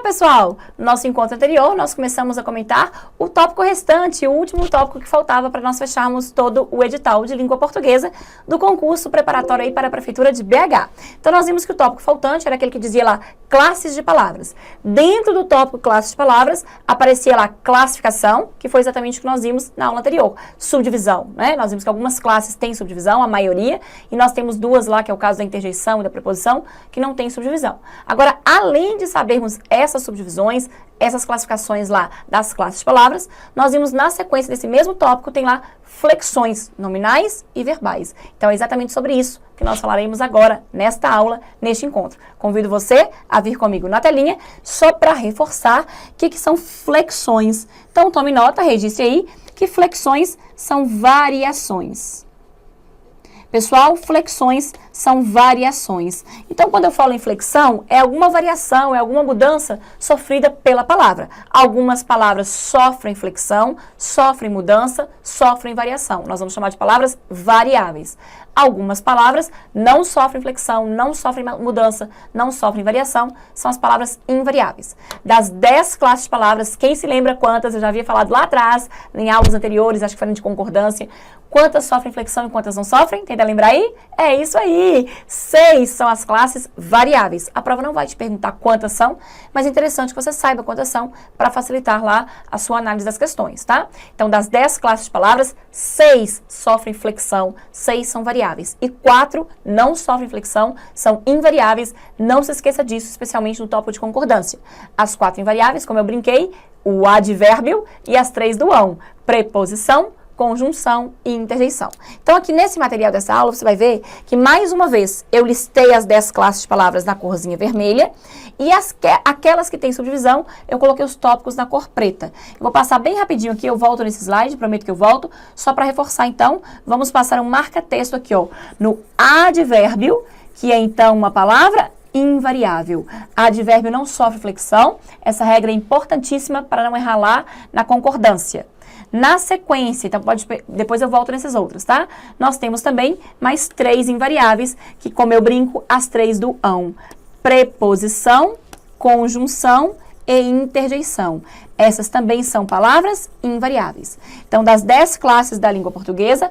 pessoal, no nosso encontro anterior, nós começamos a comentar o tópico restante, o último tópico que faltava para nós fecharmos todo o edital de língua portuguesa do concurso preparatório aí para a Prefeitura de BH. Então, nós vimos que o tópico faltante era aquele que dizia lá classes de palavras. Dentro do tópico classes de palavras, aparecia lá classificação, que foi exatamente o que nós vimos na aula anterior. Subdivisão, né? Nós vimos que algumas classes têm subdivisão, a maioria, e nós temos duas lá, que é o caso da interjeição e da preposição, que não tem subdivisão. Agora, além de sabermos essas subdivisões, essas classificações lá das classes de palavras, nós vimos na sequência desse mesmo tópico, tem lá flexões nominais e verbais. Então, é exatamente sobre isso que nós falaremos agora, nesta aula, neste encontro. Convido você a vir comigo na telinha, só para reforçar o que são flexões. Então, tome nota, registre aí, que flexões são variações. Pessoal, flexões são variações. Então, quando eu falo em flexão, é alguma variação, é alguma mudança sofrida pela palavra. Algumas palavras sofrem flexão, sofrem mudança, sofrem variação. Nós vamos chamar de palavras variáveis. Algumas palavras não sofrem flexão, não sofrem mudança, não sofrem variação, são as palavras invariáveis. Das 10 classes de palavras, quem se lembra quantas? Eu já havia falado lá atrás, em aulas anteriores, acho que foi de concordância. Quantas sofrem flexão e quantas não sofrem? Tenta lembrar aí? É isso aí! 6 são as classes variáveis. A prova não vai te perguntar quantas são, mas é interessante que você saiba quantas são para facilitar lá a sua análise das questões, tá? Então, das 10 classes de palavras, 6 sofrem flexão, 6 são variáveis. E 4 não sofrem flexão, são invariáveis. Não se esqueça disso, especialmente no tópico de concordância. As 4 invariáveis, como eu brinquei, o advérbio e as 3 do ão. Preposição, conjunção e interjeição. Então, aqui nesse material dessa aula, você vai ver que, mais uma vez, eu listei as 10 classes de palavras na corzinha vermelha e aquelas que têm subdivisão, eu coloquei os tópicos na cor preta. Eu vou passar bem rapidinho aqui, eu volto nesse slide, prometo que eu volto, só para reforçar, então, vamos passar um marca-texto aqui, ó, no advérbio, que é, então, uma palavra invariável. Advérbio não sofre flexão, essa regra é importantíssima para não errar lá na concordância. Na sequência, então depois eu volto nessas outras, tá? Nós temos também mais 3 invariáveis, que, como eu brinco, as 3 do ão. Preposição, conjunção e interjeição. Essas também são palavras invariáveis. Então, das 10 classes da língua portuguesa,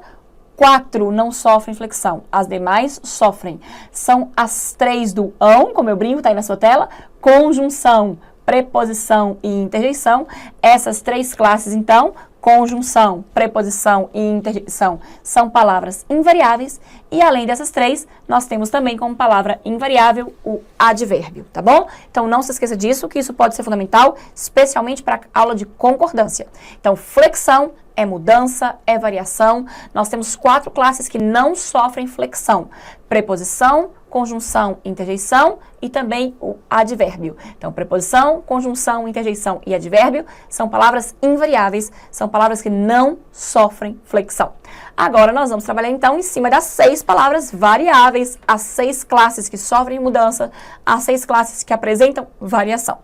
4 não sofrem flexão, as demais sofrem. São as 3 do ão, como eu brinco, tá aí na sua tela, conjunção, preposição e interjeição. Essas 3 classes, então, conjunção, preposição e interjeição, são palavras invariáveis. E além dessas 3, nós temos também como palavra invariável o advérbio, tá bom? Então, não se esqueça disso, que isso pode ser fundamental, especialmente para a aula de concordância. Então, flexão é mudança, é variação. Nós temos 4 classes que não sofrem flexão. Preposição, conjunção, interjeição e também o advérbio. Então, preposição, conjunção, interjeição e advérbio são palavras invariáveis, são palavras que não sofrem flexão. Agora, nós vamos trabalhar, então, em cima das 6 palavras variáveis, as 6 classes que sofrem mudança, as 6 classes que apresentam variação.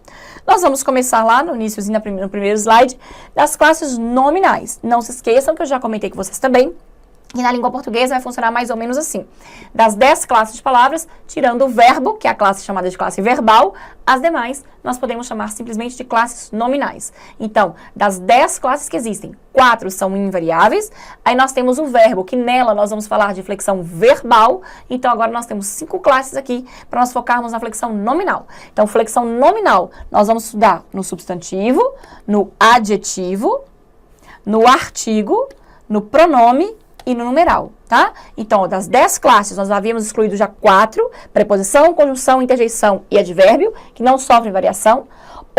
Nós vamos começar lá no iniciozinho, no primeiro slide, das classes nominais. Não se esqueçam que eu já comentei com vocês também, e na língua portuguesa vai funcionar mais ou menos assim. Das 10 classes de palavras, tirando o verbo, que é a classe chamada de classe verbal, as demais nós podemos chamar simplesmente de classes nominais. Então, das 10 classes que existem, 4 são invariáveis, aí nós temos o verbo, que nela nós vamos falar de flexão verbal. Então, agora nós temos 5 classes aqui para nós focarmos na flexão nominal. Então, flexão nominal, nós vamos estudar no substantivo, no adjetivo, no artigo, no pronome e no numeral, tá? Então, das 10 classes, nós havíamos excluído já 4, preposição, conjunção, interjeição e advérbio, que não sofrem variação.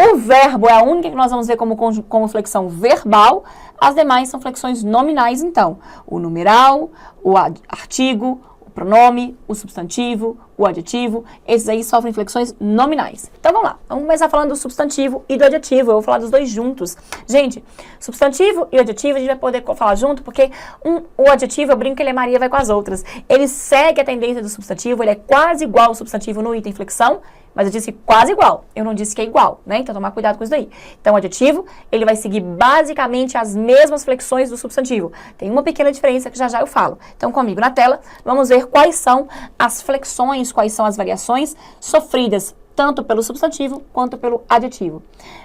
O verbo é a única que nós vamos ver como flexão verbal, as demais são flexões nominais, então. O numeral, o artigo, o pronome, o substantivo, o adjetivo, esses aí sofrem flexões nominais. Então, vamos lá. Vamos começar falando do substantivo e do adjetivo. Eu vou falar dos dois juntos. Gente, substantivo e adjetivo a gente vai poder falar junto, porque o adjetivo, eu brinco que ele é Maria, vai com as outras. Ele segue a tendência do substantivo, ele é quase igual ao substantivo no item flexão, mas eu disse quase igual, eu não disse que é igual, né? Então, tomar cuidado com isso daí. Então, o adjetivo, ele vai seguir basicamente as mesmas flexões do substantivo. Tem uma pequena diferença que já já eu falo. Então, comigo na tela, vamos ver quais são as flexões, quais são as variações sofridas tanto pelo substantivo quanto pelo adjetivo.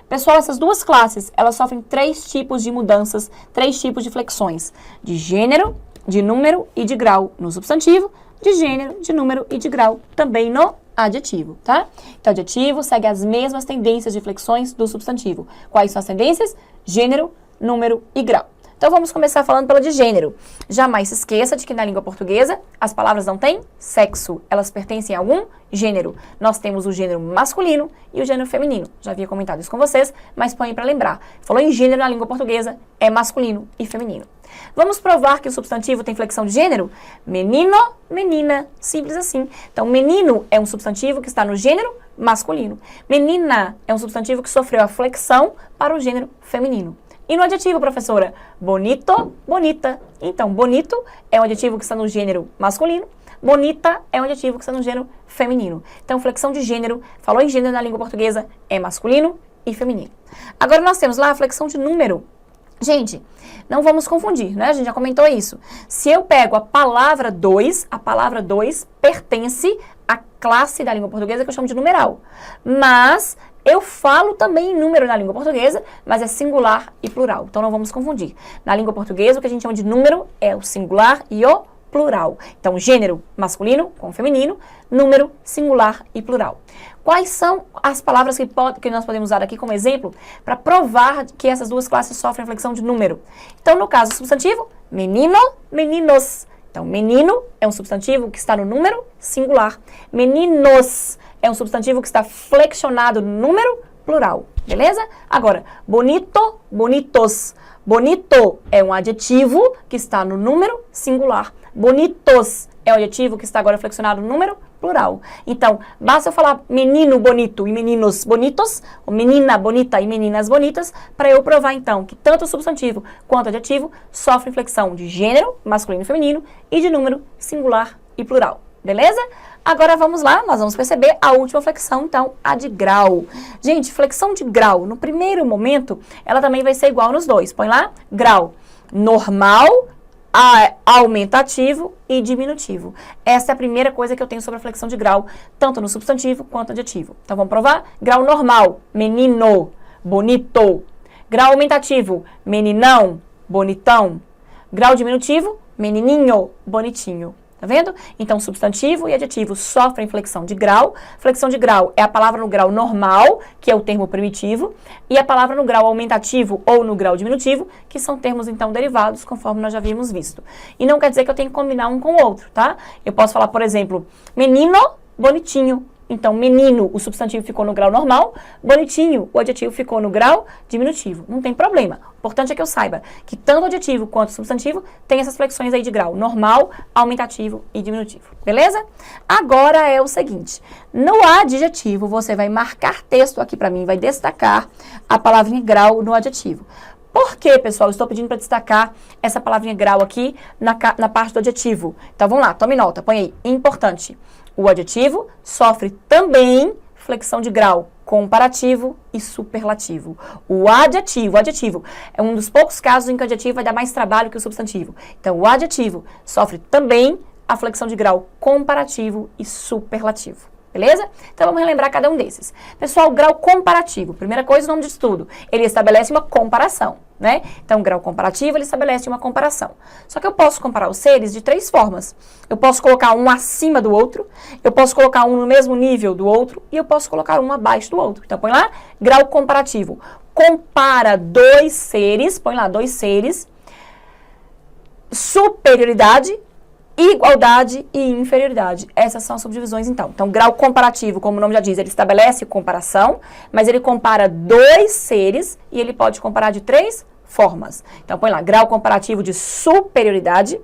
Pessoal, essas duas classes, elas sofrem 3 tipos de mudanças, 3 tipos de flexões, de gênero, de número e de grau no substantivo, de gênero, de número e de grau também no adjetivo, tá? Então, adjetivo segue as mesmas tendências de flexões do substantivo. Quais são as tendências? Gênero, número e grau. Então, vamos começar falando pela de gênero. Jamais se esqueça de que na língua portuguesa, as palavras não têm sexo. Elas pertencem a algum gênero. Nós temos o gênero masculino e o gênero feminino. Já havia comentado isso com vocês, mas põe para lembrar. Falou em gênero na língua portuguesa, é masculino e feminino. Vamos provar que o substantivo tem flexão de gênero? Menino, menina, simples assim. Então, menino é um substantivo que está no gênero masculino. Menina é um substantivo que sofreu a flexão para o gênero feminino. E no adjetivo, professora? Bonito, bonita. Então, bonito é um adjetivo que está no gênero masculino. Bonita é um adjetivo que está no gênero feminino. Então, flexão de gênero, falou em gênero na língua portuguesa, é masculino e feminino. Agora, nós temos lá a flexão de número. Gente, não vamos confundir, né? A gente já comentou isso. Se eu pego a palavra 2 pertence à classe da língua portuguesa que eu chamo de numeral. Mas eu falo também em número na língua portuguesa, mas é singular e plural. Então não vamos confundir. Na língua portuguesa, o que a gente chama de número é o singular e o plural. Então, gênero masculino com feminino, número singular e plural. Quais são as palavras que nós podemos usar aqui como exemplo para provar que essas duas classes sofrem flexão de número? Então, no caso, substantivo, menino, meninos. Então, menino é um substantivo que está no número singular. Meninos é um substantivo que está flexionado no número plural. Beleza? Agora, bonito, bonitos. Bonito é um adjetivo que está no número singular. Bonitos é o adjetivo que está agora flexionado no número plural. Então, basta eu falar menino bonito e meninos bonitos, ou menina bonita e meninas bonitas, para eu provar, então, que tanto o substantivo quanto o adjetivo sofrem flexão de gênero, masculino e feminino, e de número singular e plural. Beleza? Agora vamos lá, nós vamos perceber a última flexão, então, a de grau. Gente, flexão de grau, no primeiro momento, ela também vai ser igual nos dois. Põe lá, grau normal, aumentativo e diminutivo. Essa é a primeira coisa que eu tenho sobre a flexão de grau, tanto no substantivo quanto no adjetivo. Então, vamos provar? Grau normal, menino, bonito. Grau aumentativo, meninão, bonitão. Grau diminutivo, menininho, bonitinho. Tá vendo? Então, substantivo e adjetivo sofrem flexão de grau. Flexão de grau é a palavra no grau normal, que é o termo primitivo, e a palavra no grau aumentativo ou no grau diminutivo, que são termos, então, derivados, conforme nós já havíamos visto. E não quer dizer que eu tenho que combinar um com o outro, tá? Eu posso falar, por exemplo, menino, bonitinho. Então, menino, o substantivo ficou no grau normal, bonitinho, o adjetivo ficou no grau diminutivo. Não tem problema. O importante é que eu saiba que tanto o adjetivo quanto o substantivo tem essas flexões aí de grau normal, aumentativo e diminutivo. Beleza? Agora é o seguinte, no adjetivo você vai marcar texto aqui para mim, vai destacar a palavrinha grau no adjetivo. Por que, pessoal? Eu estou pedindo para destacar essa palavrinha grau aqui na parte do adjetivo. Então, vamos lá, tome nota, põe aí, importante. O adjetivo sofre também flexão de grau comparativo e superlativo. O adjetivo é um dos poucos casos em que o adjetivo vai dar mais trabalho que o substantivo. Então, o adjetivo sofre também a flexão de grau comparativo e superlativo. Beleza? Então, vamos relembrar cada um desses. Pessoal, grau comparativo. Primeira coisa, o nome de estudo. Ele estabelece uma comparação, né? Então, grau comparativo, ele estabelece uma comparação. Só que eu posso comparar os seres de 3 formas. Eu posso colocar um acima do outro, eu posso colocar um no mesmo nível do outro e eu posso colocar um abaixo do outro. Então, põe lá, grau comparativo. Compara 2 seres, põe lá, 2 seres, superioridade, igualdade e inferioridade. Essas são as subdivisões, então. Então, grau comparativo, como o nome já diz, ele estabelece comparação, mas ele compara 2 seres e ele pode comparar de 3 formas. Então, põe lá, grau comparativo de superioridade.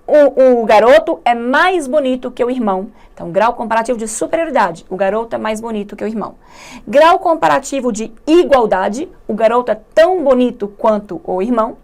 O garoto é mais bonito que o irmão. Então, grau comparativo de superioridade. O garoto é mais bonito que o irmão. Grau comparativo de igualdade. O garoto é tão bonito quanto o irmão.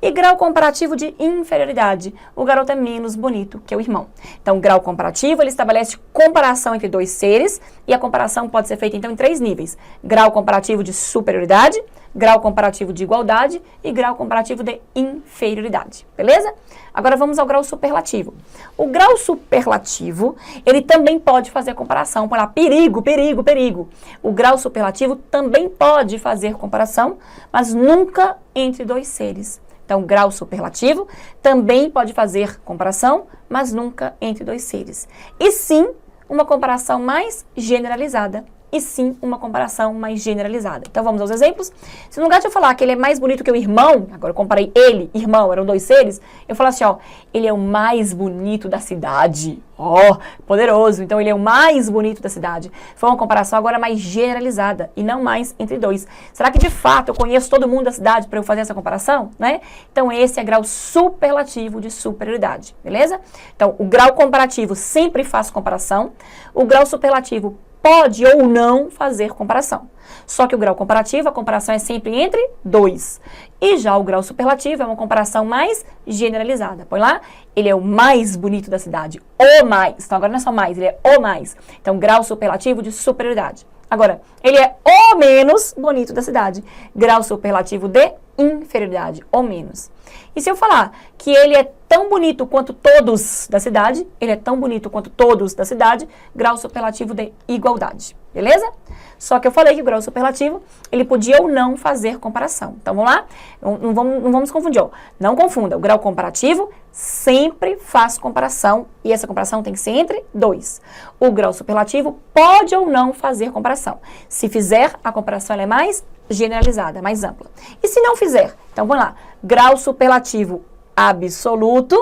E grau comparativo de inferioridade. O garoto é menos bonito que o irmão. Então, grau comparativo, ele estabelece comparação entre dois seres e a comparação pode ser feita, então, em 3 níveis. Grau comparativo de superioridade, grau comparativo de igualdade e grau comparativo de inferioridade. Beleza? Agora vamos ao grau superlativo. O grau superlativo, ele também pode fazer comparação. Por lá, perigo, perigo, perigo. O grau superlativo também pode fazer comparação, mas nunca entre dois seres. Então, grau superlativo também pode fazer comparação, mas nunca entre dois seres. E sim, uma comparação mais generalizada. E sim, uma comparação mais generalizada. Então, vamos aos exemplos. Se no lugar de eu falar que ele é mais bonito que o irmão, agora eu comparei ele, irmão, eram 2 seres, eu falo assim, ó, ele é o mais bonito da cidade. Ó, poderoso. Então, ele é o mais bonito da cidade. Foi uma comparação agora mais generalizada e não mais entre 2. Será que, de fato, eu conheço todo mundo da cidade para eu fazer essa comparação, né? Então, esse é grau superlativo de superioridade, beleza? Então, o grau comparativo sempre faz comparação. O grau superlativo pode ou não fazer comparação. Só que o grau comparativo, a comparação é sempre entre 2. E já o grau superlativo é uma comparação mais generalizada. Põe lá, ele é o mais bonito da cidade. O mais. Então, agora não é só mais, ele é o mais. Então, grau superlativo de superioridade. Agora, ele é o menos bonito da cidade. Grau superlativo de inferioridade, o menos. E se eu falar que ele é tão bonito quanto todos da cidade, ele é tão bonito quanto todos da cidade, grau superlativo de igualdade, beleza? Só que eu falei que o grau superlativo, ele podia ou não fazer comparação. Então, vamos lá? Não vamos confundir, ó. Não confunda, o grau comparativo sempre faz comparação, e essa comparação tem que ser entre 2. O grau superlativo pode ou não fazer comparação. Se fizer, a comparação ela é mais generalizada, mais ampla. E se não fizer? Então, vamos lá. Grau superlativo absoluto,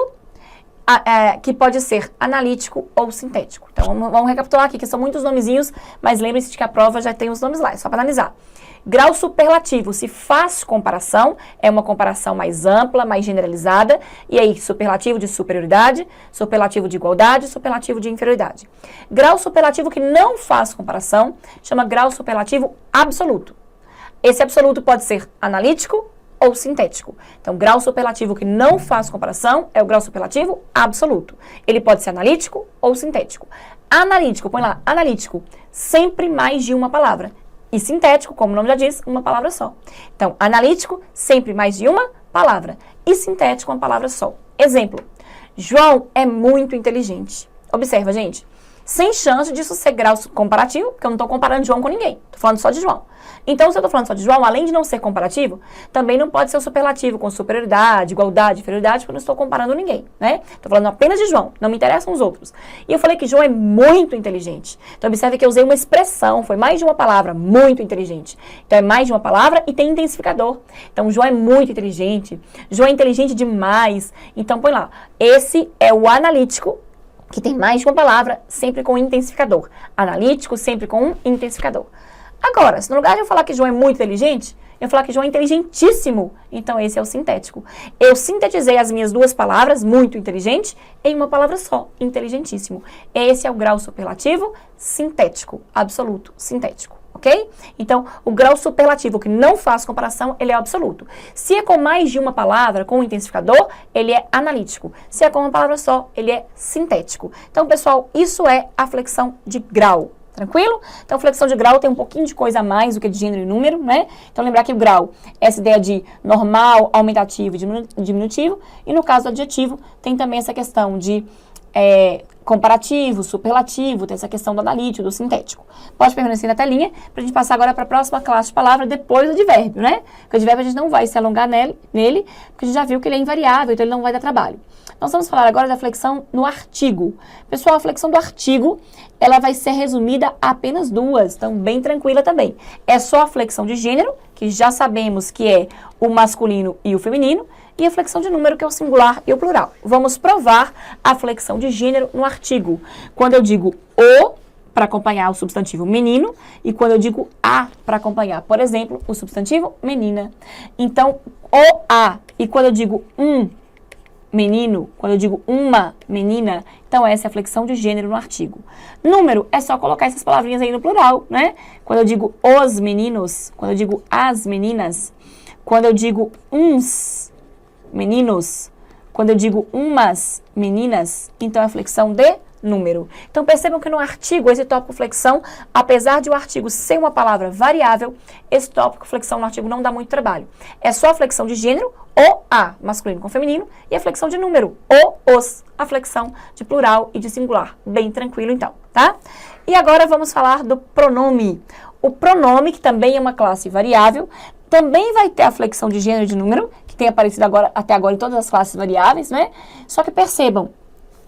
que pode ser analítico ou sintético. Então, vamos recapitular aqui, que são muitos nomezinhos, mas lembre-se de que a prova já tem os nomes lá, é só para analisar. Grau superlativo, se faz comparação, é uma comparação mais ampla, mais generalizada, e aí superlativo de superioridade, superlativo de igualdade, superlativo de inferioridade. Grau superlativo que não faz comparação, chama grau superlativo absoluto. Esse absoluto pode ser analítico ou sintético. Então, grau superlativo que não faz comparação é o grau superlativo absoluto. Ele pode ser analítico ou sintético. Analítico, põe lá, analítico, sempre mais de uma palavra. E sintético, como o nome já diz, uma palavra só. Então, analítico, sempre mais de uma palavra. E sintético, uma palavra só. Exemplo, João é muito inteligente. Observa, gente, sem chance disso ser grau comparativo, porque eu não estou comparando João com ninguém. Estou falando só de João. Então, se eu estou falando só de João, além de não ser comparativo, também não pode ser o superlativo com superioridade, igualdade, inferioridade, porque eu não estou comparando ninguém, né? Estou falando apenas de João, não me interessam os outros. E eu falei que João é muito inteligente. Então, observe que eu usei uma expressão, foi mais de uma palavra, muito inteligente. Então, é mais de uma palavra e tem intensificador. Então, João é muito inteligente, João é inteligente demais. Então, põe lá, esse é o analítico, que tem mais de uma palavra, sempre com intensificador. Analítico, sempre com um intensificador. Agora, se no lugar de eu falar que João é muito inteligente, eu falar que João é inteligentíssimo, então esse é o sintético. Eu sintetizei as minhas duas palavras, muito inteligente, em uma palavra só, inteligentíssimo. Esse é o grau superlativo sintético, absoluto, sintético, ok? Então, o grau superlativo que não faz comparação, ele é absoluto. Se é com mais de uma palavra, com um intensificador, ele é analítico. Se é com uma palavra só, ele é sintético. Então, pessoal, isso é a flexão de grau. Tranquilo? Então, flexão de grau tem um pouquinho de coisa a mais do que de gênero e número, né? Então, lembrar que o grau é essa ideia de normal, aumentativo e diminutivo. E no caso do adjetivo, tem também essa questão de comparativo, superlativo, tem essa questão do analítico, do sintético. Pode permanecer na telinha para a gente passar agora para a próxima classe de palavra depois do advérbio, né? Porque o advérbio a gente não vai se alongar nele, porque a gente já viu que ele é invariável, então ele não vai dar trabalho. Nós vamos falar agora da flexão no artigo. Pessoal, a flexão do artigo, ela vai ser resumida a apenas 2, então bem tranquila também. É só a flexão de gênero, que já sabemos que é o masculino e o feminino, e a flexão de número, que é o singular e o plural. Vamos provar a flexão de gênero no artigo. Quando eu digo o, para acompanhar o substantivo menino, e quando eu digo a, para acompanhar, por exemplo, o substantivo menina. Então, o a, e quando eu digo um menino, quando eu digo uma menina, então essa é a flexão de gênero no artigo. Número, é só colocar essas palavrinhas aí no plural, né? Quando eu digo os meninos, quando eu digo as meninas, quando eu digo uns meninos. Quando eu digo umas meninas, então é flexão de número. Então, percebam que no artigo, esse tópico flexão, apesar de o artigo ser uma palavra variável, esse tópico flexão no artigo não dá muito trabalho. É só a flexão de gênero, o, a, masculino com feminino, e a flexão de número, o, os, a flexão de plural e de singular. Bem tranquilo, então, tá? E agora vamos falar do pronome. O pronome, que também é uma classe variável, também vai ter a flexão de gênero e de número, que tem aparecido até agora em todas as classes variáveis, né? Só que percebam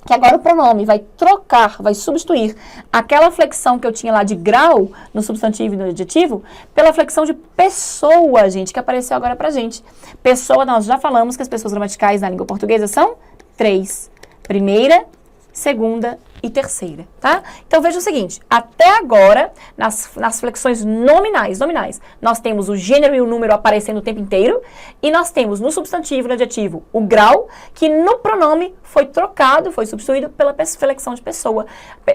que agora o pronome vai trocar, vai substituir aquela flexão que eu tinha lá de grau no substantivo e no adjetivo pela flexão de pessoa, gente, que apareceu agora pra gente. Pessoa, nós já falamos que as pessoas gramaticais na língua portuguesa são 3. Primeira, segunda e terceira, tá? Então, veja o seguinte, até agora, nas flexões nominais, nós temos o gênero e o número aparecendo o tempo inteiro, e nós temos no substantivo e no adjetivo o grau, que no pronome foi trocado, foi substituído pela flexão de pessoa.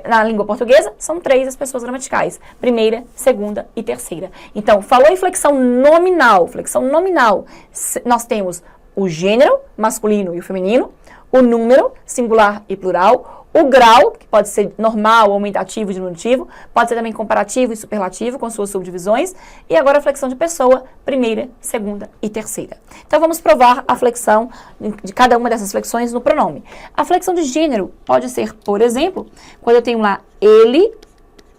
Na língua portuguesa, são 3 as pessoas gramaticais, primeira, segunda e terceira. Então, falou em flexão nominal, nós temos o gênero, masculino e o feminino, o número, singular e plural, o grau, que pode ser normal, aumentativo e diminutivo, pode ser também comparativo e superlativo, com suas subdivisões, e agora a flexão de pessoa, primeira, segunda e terceira. Então, vamos provar a flexão de cada uma dessas flexões no pronome. A flexão de gênero pode ser, por exemplo, quando eu tenho lá ele,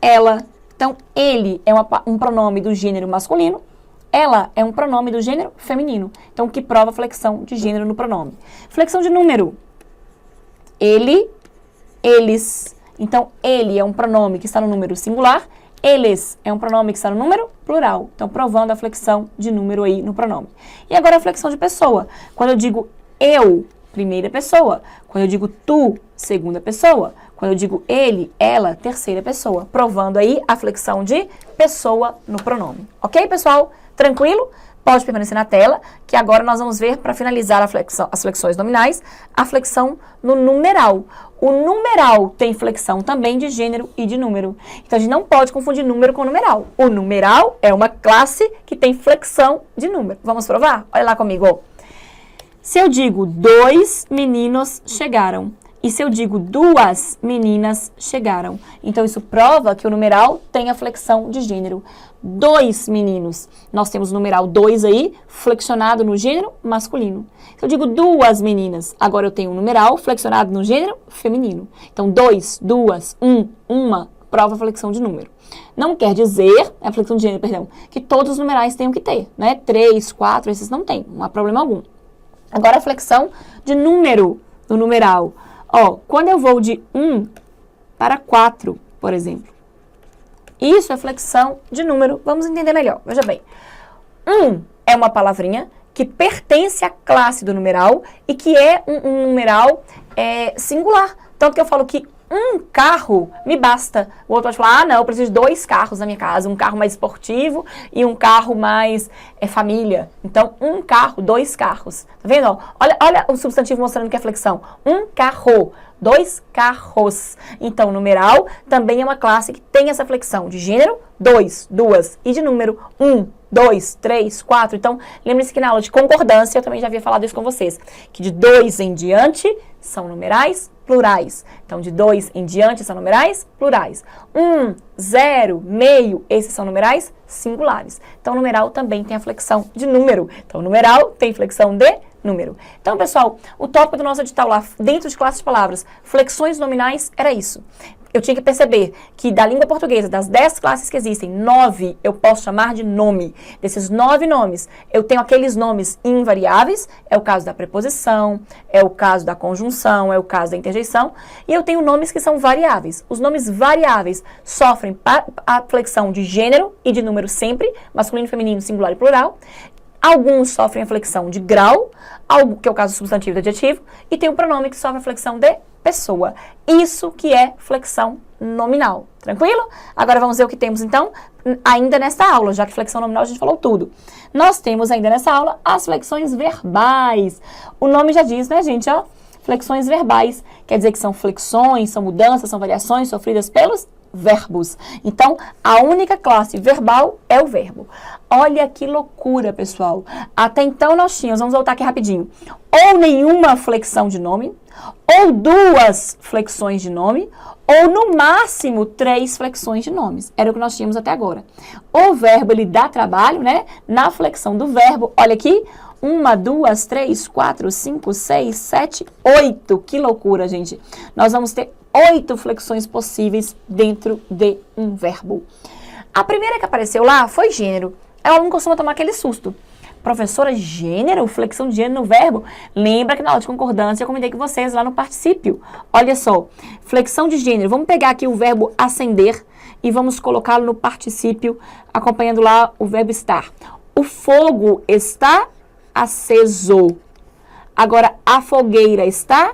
ela. Então, ele é um pronome do gênero masculino, ela é um pronome do gênero feminino. Então, o que prova a flexão de gênero no pronome. Flexão de número. Ele, eles. Então, ele é um pronome que está no número singular. Eles é um pronome que está no número plural. Então, provando a flexão de número aí no pronome. E agora a flexão de pessoa. Quando eu digo eu, primeira pessoa. Quando eu digo tu, segunda pessoa. Quando eu digo ele, ela, terceira pessoa. Provando aí a flexão de pessoa no pronome. Ok, pessoal? Tranquilo? Pode permanecer na tela, que agora nós vamos ver, para finalizar as flexões nominais, a flexão no numeral. O numeral tem flexão também de gênero e de número. Então, a gente não pode confundir número com numeral. O numeral é uma classe que tem flexão de número. Vamos provar? Olha lá comigo. Se eu digo 2 meninos chegaram, e se eu digo 2 meninas chegaram, então isso prova que o numeral tem a flexão de gênero. 2 meninos. Nós temos o numeral 2 aí, flexionado no gênero masculino. Se eu digo 2 meninas, agora eu tenho um numeral flexionado no gênero feminino. Então, 2, 2, 1, uma, prova a flexão de número. Não quer dizer, a flexão de gênero, perdão, que todos os numerais tenham que ter, né? 3, 4, esses não tem, não há problema algum. Agora, a flexão de número no numeral. Ó, quando eu vou de 1 para 4, por exemplo, isso é flexão de número. Vamos entender melhor. Veja bem. 1 é uma palavrinha que pertence à classe do numeral e que é um numeral singular. Tanto que eu falo que um carro me basta. O outro pode falar, ah, não, eu preciso de 2 carros na minha casa. Um carro mais esportivo e um carro mais família. Então, um carro, 2 carros. Tá vendo? Ó? Olha o substantivo mostrando que é flexão. Um carro, 2 carros. Então, numeral também é uma classe que tem essa flexão de gênero, 2, 2, e de número, 1, 2, 3, 4. Então, lembre-se que na aula de concordância, eu também já havia falado isso com vocês, que de 2 em diante são numerais plurais. Então, de 2 em diante são numerais plurais. 1, 0, meio, esses são numerais singulares. Então, numeral também tem a flexão de número. Então, numeral tem flexão de número. Então, pessoal, o tópico do nosso edital lá, dentro de classes de palavras, flexões nominais, era isso. Eu tinha que perceber que da língua portuguesa, das 10 classes que existem, 9 eu posso chamar de nome. Desses 9 nomes, eu tenho aqueles nomes invariáveis, é o caso da preposição, é o caso da conjunção, é o caso da interjeição, e eu tenho nomes que são variáveis. Os nomes variáveis sofrem a flexão de gênero e de número sempre, masculino, feminino, singular e plural. Alguns sofrem a flexão de grau, que é o caso do substantivo e do adjetivo, e tem o pronome que sofre a flexão de pessoa. Isso que é flexão nominal. Tranquilo? Agora vamos ver o que temos, então, ainda nesta aula, já que flexão nominal a gente falou tudo. Nós temos ainda nessa aula as flexões verbais. O nome já diz, né, gente, ó? Flexões verbais. Quer dizer que são flexões, são mudanças, são variações sofridas pelos verbos. Então, a única classe verbal é o verbo. Olha que loucura, pessoal. Até então nós tínhamos, vamos voltar aqui rapidinho, ou nenhuma flexão de nome, ou 2 flexões de nome, ou no máximo 3 flexões de nomes. Era o que nós tínhamos até agora. O verbo, ele dá trabalho, né? Na flexão do verbo, olha aqui, 1, 2, 3, 4, 5, 6, 7, 8. Que loucura, gente. Nós vamos ter 8 flexões possíveis dentro de um verbo. A primeira que apareceu lá foi gênero. Ela não costuma tomar aquele susto. Professora, gênero, flexão de gênero no verbo. Lembra que na aula de concordância eu comentei com vocês lá no particípio. Olha só, flexão de gênero. Vamos pegar aqui o verbo acender e vamos colocá-lo no particípio, acompanhando lá o verbo estar. O fogo está aceso. Agora, a fogueira está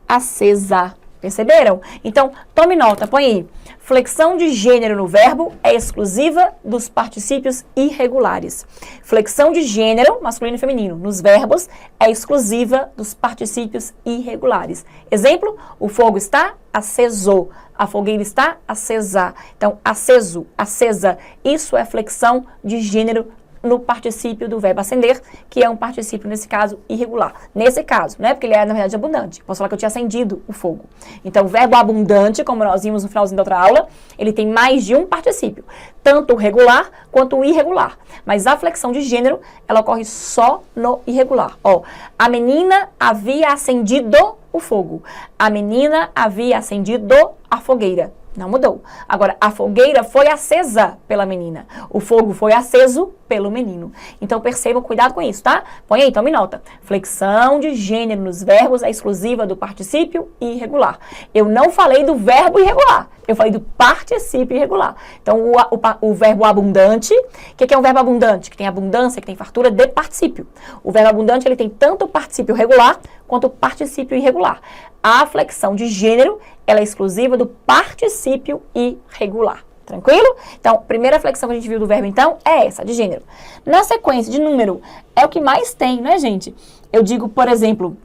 acesa. Perceberam? Então, tome nota, põe aí. Flexão de gênero no verbo é exclusiva dos particípios irregulares. Flexão de gênero, masculino e feminino, nos verbos é exclusiva dos particípios irregulares. Exemplo, o fogo está aceso, a fogueira está acesa. Então, aceso, acesa, isso é flexão de gênero no particípio do verbo acender, que é um particípio, nesse caso, irregular. Nesse caso, né? Porque ele é, na verdade, abundante. Posso falar que eu tinha acendido o fogo. Então, o verbo abundante, como nós vimos no finalzinho da outra aula, ele tem mais de um particípio. Tanto o regular quanto o irregular. Mas a flexão de gênero, ela ocorre só no irregular. Ó, a menina havia acendido o fogo. A menina havia acendido a fogueira. Não mudou. Agora, a fogueira foi acesa pela menina. O fogo foi aceso pelo menino. Então, percebam, cuidado com isso, tá? Põe aí, tome nota. Flexão de gênero nos verbos é exclusiva do particípio irregular. Eu não falei do verbo irregular. Eu falei do particípio irregular. Então, o verbo abundante, o que é um verbo abundante? Que tem abundância, que tem fartura de particípio. O verbo abundante, ele tem tanto o particípio regular quanto o particípio irregular. A flexão de gênero, ela é exclusiva do particípio irregular. Tranquilo? Então, primeira flexão que a gente viu do verbo, então, é essa, de gênero. Na sequência de número, é o que mais tem, né, gente? Eu digo, por exemplo,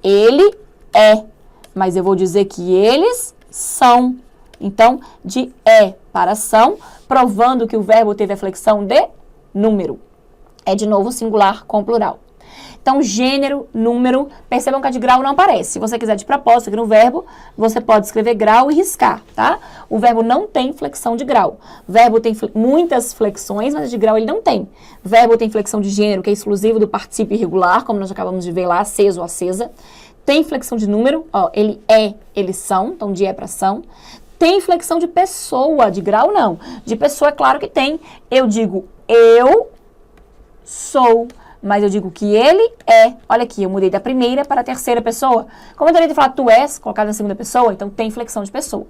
ele é, mas eu vou dizer que eles são. Então, de é para são, provando que o verbo teve a flexão de número. É, de novo, singular com plural. Então, gênero, número, percebam que a de grau não aparece. Se você quiser de propósito aqui no verbo, você pode escrever grau e riscar, tá? O verbo não tem flexão de grau. O verbo tem muitas flexões, mas a de grau ele não tem. O verbo tem flexão de gênero, que é exclusivo do particípio irregular, como nós acabamos de ver lá, aceso ou acesa. Tem flexão de número, ó, ele é, eles são, então de é para são. Tem flexão de pessoa, de grau não. De pessoa, é claro que tem. Eu digo eu sou, mas eu digo que ele é. Olha aqui, eu mudei da primeira para a terceira pessoa. Como eu também tenho falado tu és, colocado na segunda pessoa, então tem flexão de pessoa.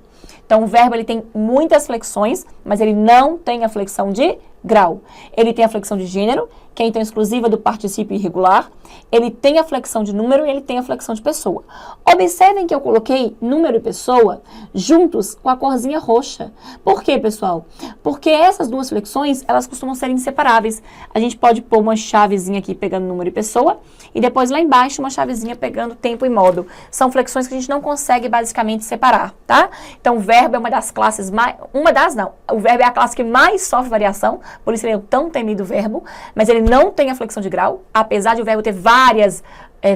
Então o verbo ele tem muitas flexões, mas ele não tem a flexão de grau. Ele tem a flexão de gênero, que é então exclusiva do particípio irregular. Ele tem a flexão de número e ele tem a flexão de pessoa. Observem que eu coloquei número e pessoa juntos com a corzinha roxa. Por quê, pessoal? Porque essas duas flexões, elas costumam ser inseparáveis. A gente pode pôr uma chavezinha aqui pegando número e pessoa e depois lá embaixo uma chavezinha pegando tempo e modo. São flexões que a gente não consegue basicamente separar, tá? Então o verbo é uma das classes mais... O verbo é a classe que mais sofre variação, por isso ele é o tão temido verbo, mas ele não tem a flexão de grau, apesar de o verbo ter várias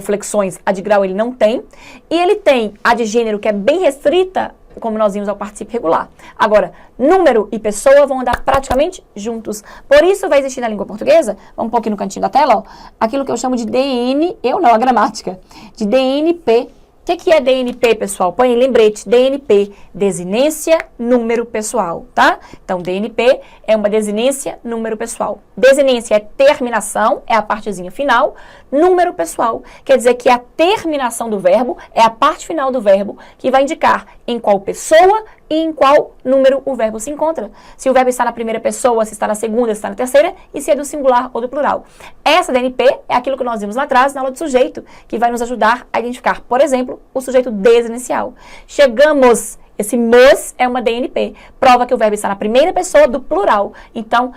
flexões, a de grau ele não tem. E ele tem a de gênero, que é bem restrita, como nós vimos ao particípio regular. Agora, número e pessoa vão andar praticamente juntos. Por isso vai existir na língua portuguesa, vamos um pouquinho no cantinho da tela, ó, aquilo que eu chamo de DN, a gramática, de DNP. O que é DNP, pessoal? Põe em lembrete, DNP, desinência, número pessoal, tá? Então, DNP é uma desinência, número pessoal. Desinência é terminação, é a partezinha final. Número pessoal quer dizer que a terminação do verbo é a parte final do verbo que vai indicar em qual pessoa e em qual número o verbo se encontra. Se o verbo está na primeira pessoa, se está na segunda, se está na terceira, e se é do singular ou do plural. Essa DNP é aquilo que nós vimos lá atrás, na aula de sujeito, que vai nos ajudar a identificar, por exemplo, o sujeito desinicial. Chegamos, esse mos é uma DNP, prova que o verbo está na primeira pessoa do plural. Então,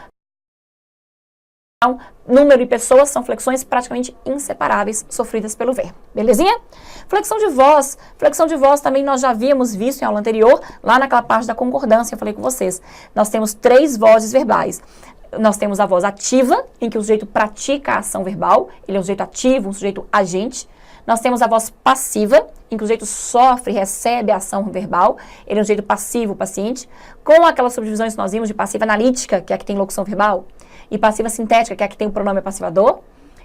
número e pessoas são flexões praticamente inseparáveis sofridas pelo verbo. Belezinha? Flexão de voz. Flexão de voz também nós já havíamos visto em aula anterior, lá naquela parte da concordância, eu falei com vocês. Nós temos 3 vozes verbais. Nós temos a voz ativa, em que o sujeito pratica a ação verbal, ele é um sujeito ativo, um sujeito agente. Nós temos a voz passiva, em que o sujeito sofre, recebe a ação verbal, ele é um sujeito passivo, paciente, com aquelas subdivisões que nós vimos de passiva analítica, que é a que tem locução verbal, e passiva sintética, que é a que tem o pronome passivador.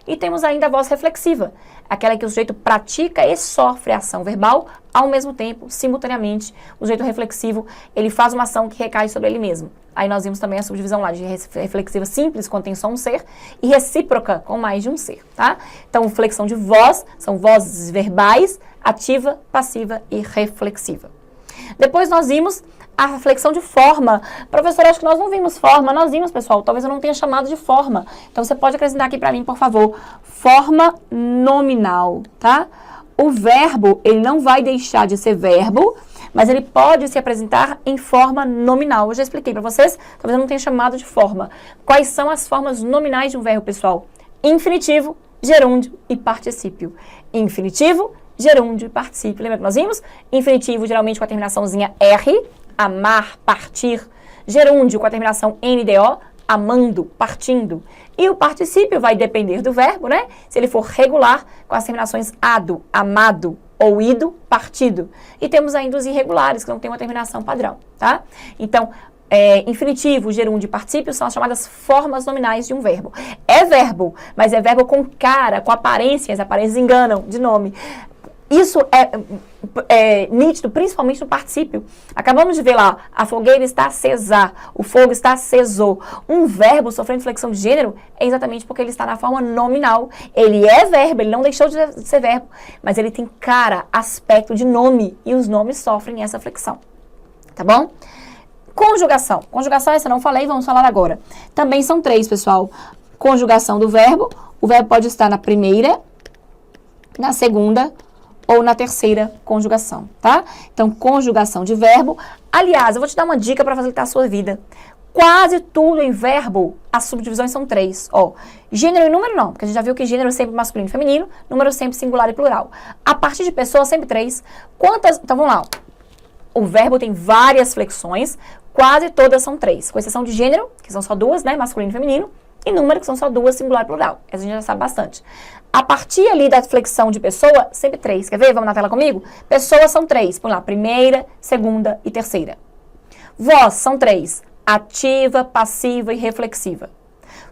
E temos ainda a voz reflexiva, aquela que o sujeito pratica e sofre a ação verbal ao mesmo tempo, simultaneamente. O sujeito reflexivo, ele faz uma ação que recai sobre ele mesmo. Aí nós vimos também a subdivisão lá de reflexiva simples, quando tem só um ser, e recíproca, com mais de um ser, tá? Então, flexão de voz, são vozes verbais, ativa, passiva e reflexiva. Depois nós vimos a flexão de forma. Professor, acho que nós não vimos forma. Nós vimos, pessoal. Talvez eu não tenha chamado de forma. Então, você pode acrescentar aqui para mim, por favor. Forma nominal, tá? O verbo, ele não vai deixar de ser verbo, mas ele pode se apresentar em forma nominal. Eu já expliquei para vocês. Talvez eu não tenha chamado de forma. Quais são as formas nominais de um verbo, pessoal? Infinitivo, gerúndio e particípio. Infinitivo, gerúndio e particípio. Lembra que nós vimos? Infinitivo, geralmente com a terminaçãozinha R, amar, partir. Gerúndio com a terminação NDO, amando, partindo. E o particípio vai depender do verbo, né? Se ele for regular, com as terminações ado, amado, ou ido, partido. E temos ainda os irregulares, que não tem uma terminação padrão, tá? Então, infinitivo, gerúndio e particípio são as chamadas formas nominais de um verbo. É verbo, mas é verbo com cara, com aparências. Aparências enganam, de nome. Isso é nítido, principalmente no particípio. Acabamos de ver lá, a fogueira está acesa, o fogo está aceso. Um verbo sofrendo flexão de gênero é exatamente porque ele está na forma nominal. Ele é verbo, ele não deixou de ser verbo, mas ele tem cara, aspecto de nome, e os nomes sofrem essa flexão. Tá bom? Conjugação. Conjugação, essa eu não falei, vamos falar agora. Também são 3, pessoal. Conjugação do verbo. O verbo pode estar na primeira, na segunda ou na terceira conjugação, tá? Então, conjugação de verbo. Aliás, eu vou te dar uma dica para facilitar a sua vida. Quase tudo em verbo, as subdivisões são 3. Ó, gênero e número não, porque a gente já viu que gênero é sempre masculino e feminino, número sempre singular e plural. A partir de pessoa, sempre 3. Quantas... Então, vamos lá. O verbo tem várias flexões, quase todas são 3. Com exceção de gênero, que são só 2, né? Masculino e feminino. E número, que são só 2, singular e plural. Essa a gente já sabe bastante. A partir ali da flexão de pessoa, sempre 3. Quer ver? Vamos na tela comigo? Pessoas são 3. Põe lá, primeira, segunda e terceira. Voz são 3. Ativa, passiva e reflexiva.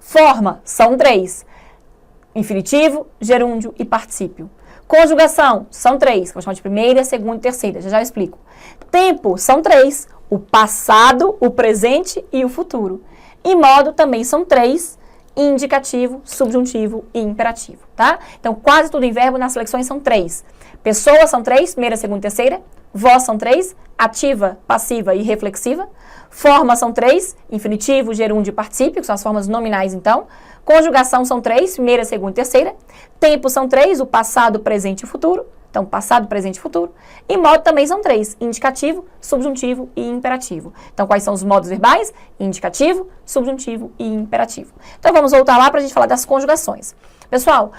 Forma são 3. Infinitivo, gerúndio e particípio. Conjugação são 3. Que vou chamar de primeira, segunda e terceira. Já explico. Tempo são 3. O passado, o presente e o futuro. E modo também são 3. Indicativo, subjuntivo e imperativo, tá? Então, quase tudo em verbo nas flexões são 3. Pessoas são 3, primeira, segunda e terceira. Voz são 3, ativa, passiva e reflexiva. Forma são 3, infinitivo, gerúndio e particípio, que são as formas nominais, então. Conjugação são 3, primeira, segunda e terceira. Tempo são 3, o passado, presente e o futuro. Então, passado, presente e futuro. E modo também são 3, indicativo, subjuntivo e imperativo. Então, quais são os modos verbais? Indicativo, subjuntivo e imperativo. Então, vamos voltar lá para a gente falar das conjugações. Pessoal,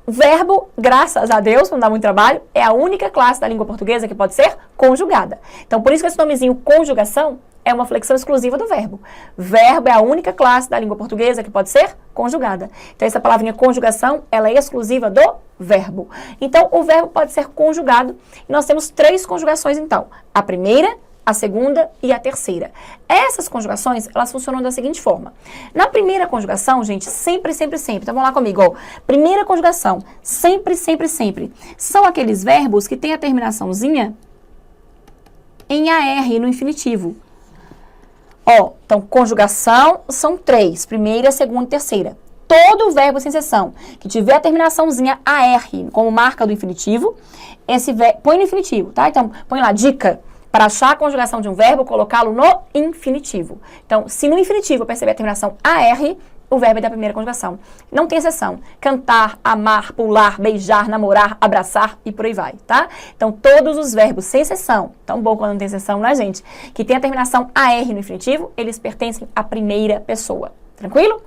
verbo, graças a Deus, não dá muito trabalho, é a única classe da língua portuguesa que pode ser conjugada. Então, por isso que esse nomezinho conjugação é uma flexão exclusiva do verbo. Verbo é a única classe da língua portuguesa que pode ser conjugada. Então, essa palavrinha conjugação, ela é exclusiva do verbo. Então, o verbo pode ser conjugado. E nós temos 3 conjugações, então. A primeira, a segunda e a terceira. Essas conjugações, elas funcionam da seguinte forma. Na primeira conjugação, gente, sempre, sempre, sempre. Então, vamos lá comigo, ó. Primeira conjugação, sempre, sempre, sempre. São aqueles verbos que têm a terminaçãozinha em AR, no infinitivo. Ó, então, conjugação são 3. Primeira, segunda e terceira. Todo verbo sem exceção que tiver a terminaçãozinha AR como marca do infinitivo, esse verbo, põe no infinitivo, tá? Então, põe lá, dica, para achar a conjugação de um verbo, colocá-lo no infinitivo. Então, se no infinitivo eu perceber a terminação AR, o verbo é da primeira conjugação. Não tem exceção. Cantar, amar, pular, beijar, namorar, abraçar e por aí vai, tá? Então, todos os verbos sem exceção, tão bom quando não tem exceção, né, gente? Que tem a terminação AR no infinitivo, eles pertencem à primeira pessoa. Tranquilo?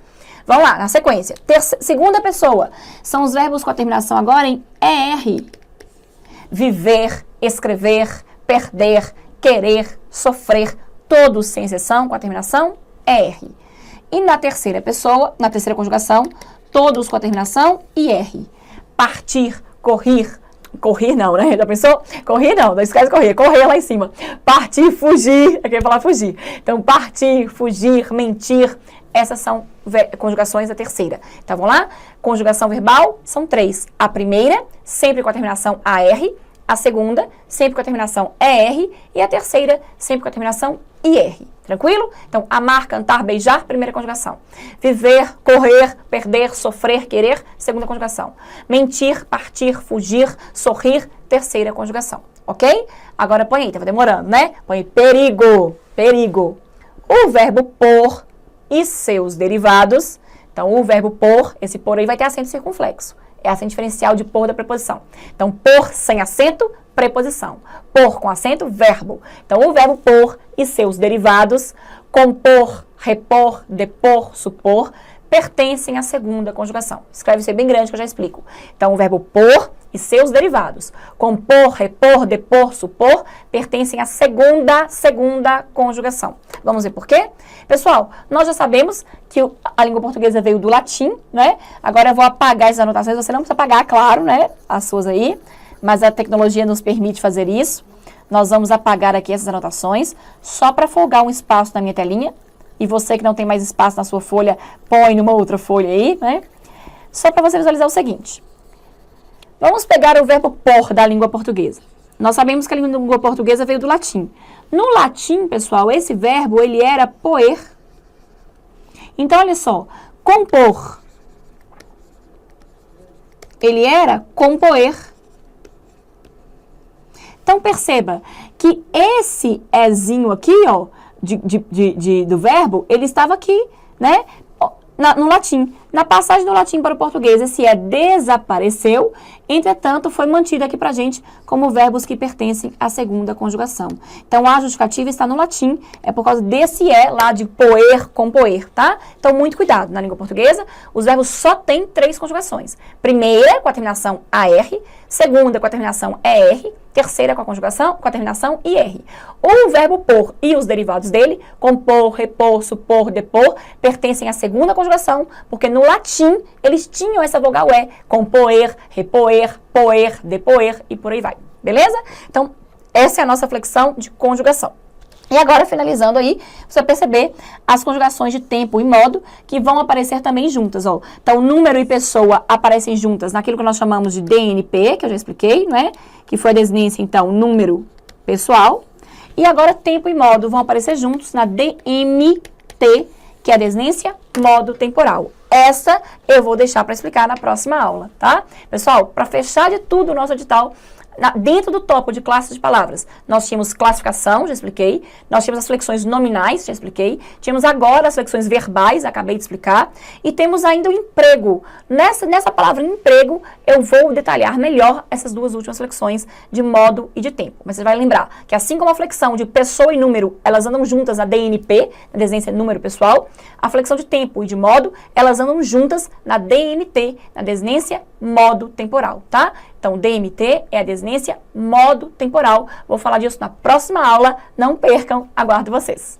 Vamos lá, na sequência. Segunda pessoa. São os verbos com a terminação agora em ER. Viver, escrever, perder, querer, sofrer. Todos sem exceção com a terminação ER. E na terceira pessoa, na terceira conjugação, todos com a terminação IR. Partir, correr. Correr não, né? Já pensou? Correr não, não esquece de correr. Correr lá em cima. Partir, fugir. Aqui eu ia falar fugir. Então, partir, fugir, mentir. Essas são conjugações da terceira. Então, vamos lá? Conjugação verbal são 3. A primeira, sempre com a terminação AR. A segunda, sempre com a terminação ER. E a terceira, sempre com a terminação IR. Tranquilo? Então, amar, cantar, beijar, primeira conjugação. Viver, correr, perder, sofrer, querer, segunda conjugação. Mentir, partir, fugir, sorrir, terceira conjugação. Ok? Agora põe aí, tava demorando, né? Põe aí, perigo, perigo. O verbo por e seus derivados. Então, o verbo por, esse por aí vai ter acento circunflexo. É acento diferencial de por da preposição. Então, por sem acento, preposição. Por com acento, verbo. Então, o verbo por e seus derivados, compor, repor, depor, supor, pertencem à segunda conjugação. Escreve isso aí bem grande que eu já explico. Então, o verbo por e seus derivados, compor, repor, depor, supor, pertencem à segunda conjugação. Vamos ver por quê? Pessoal, nós já sabemos que a língua portuguesa veio do latim, né? Agora eu vou apagar essas anotações, você não precisa apagar, claro, né? As suas aí, mas a tecnologia nos permite fazer isso. Nós vamos apagar aqui essas anotações, só para folgar um espaço na minha telinha. E você que não tem mais espaço na sua folha, põe numa outra folha aí, né? Só para você visualizar o seguinte. Vamos pegar o verbo por da língua portuguesa. Nós sabemos que a língua portuguesa veio do latim. No latim, pessoal, esse verbo, ele era poer. Então, olha só, compor. Ele era compoer. Então, perceba que esse ezinho aqui, ó, do verbo, ele estava aqui, né, no latim. Na passagem do latim para o português, esse desapareceu, entretanto, foi mantido aqui pra gente como verbos que pertencem à segunda conjugação. Então, a justificativa está no latim, é por causa desse lá de poer, compoer, tá? Então, muito cuidado. Na língua portuguesa, os verbos só têm 3 conjugações. Primeira, com a terminação AR, segunda, com a terminação ER, terceira, com a terminação IR. O verbo por e os derivados dele, compor, repor, supor, depor, pertencem à segunda conjugação, porque no latim, eles tinham essa vogal E, compoer, repoer, poer, depoer e por aí vai. Beleza? Então, essa é a nossa flexão de conjugação. E agora, finalizando aí, você vai perceber as conjugações de tempo e modo que vão aparecer também juntas, ó. Então, número e pessoa aparecem juntas naquilo que nós chamamos de DNP, que eu já expliquei, né? Que foi a desinência, então, número pessoal. E agora, tempo e modo vão aparecer juntos na DMT, que é a desinência modo temporal. Essa eu vou deixar para explicar na próxima aula, tá? Pessoal, para fechar de tudo o nosso edital, dentro do tópico de classes de palavras, nós tínhamos classificação, já expliquei, nós tínhamos as flexões nominais, já expliquei, tínhamos agora as flexões verbais, acabei de explicar, e temos ainda o emprego. Nessa palavra emprego, eu vou detalhar melhor essas duas últimas flexões de modo e de tempo. Mas você vai lembrar que assim como a flexão de pessoa e número, elas andam juntas na DNP, na desinência número pessoal, a flexão de tempo e de modo, elas andam juntas na DMT, na desinência modo temporal, tá? Então, DMT é a desinência modo temporal. Vou falar disso na próxima aula. Não percam, aguardo vocês.